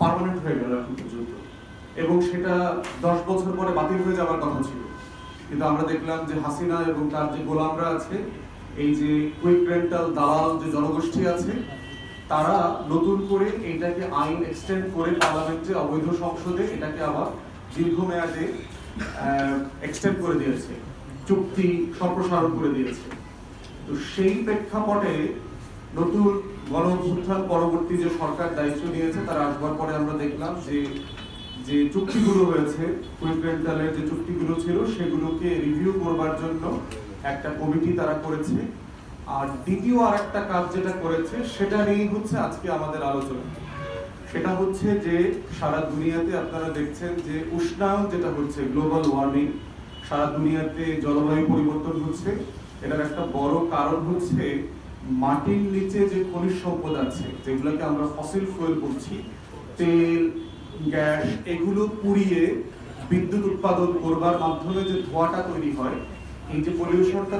Permanent হয়ে গেল এখন পর্যন্ত, এবং সেটা 10 বছর পরে বাতিল হয়ে যাওয়ার কথা ছিল। কিন্তু আমরা দেখলাম যে হাসিনা এবং তার যে গোলামরা আছে, এই যে কুইক রেন্টাল দালাল যে জনগোষ্ঠী আছে, তারা নতুন করে এটাকে আইন এক্সটেন্ড করে পার্লামেন্টে অবৈধ সংসদে এটাকে আবার দীর্ঘমেয়াদে এক্সটেন্ড করে দিয়েছে, চুক্তি সম্প্রসারণ করে দিয়েছে। তো সেই প্রেক্ষাপটে নতুন গণঅভ্যুত্থান পরবর্তী যে সরকার দায়িত্ব নিয়েছে, তারা আসবার পরে আমরা দেখলাম যে যে চুক্তিগুলো হয়েছে, কুইক রেন্টালের যে চুক্তিগুলো ছিল, সেগুলোকে রিভিউ করবার জন্য একটা কমিটি তারা করেছে। আর দ্বিতীয় আরেকটা কাজ যেটা করেছে, সেটা নিয়ে হচ্ছে আজকে আমাদের আলোচনা। সেটা হচ্ছে যে সারা দুনিয়াতে আপনারা দেখছেন যে উষ্ণায়ন যেটা হচ্ছে, গ্লোবাল ওয়ার্মিং, সারা দুনিয়াতে জলবায়ু পরিবর্তন হচ্ছে। এটার একটা বড় কারণ হচ্ছে মাটির নিচে যে খনিজ সম্পদ আছে, যেগুলোকে আমরা ফসিল ফুয়েল বলছি, তেল, গ্যাস, এগুলো পুড়িয়ে বিদ্যুৎ উৎপাদন করবার মাধ্যমে যে ধোঁয়াটা তৈরি হয়, এই যে পলিউশনটা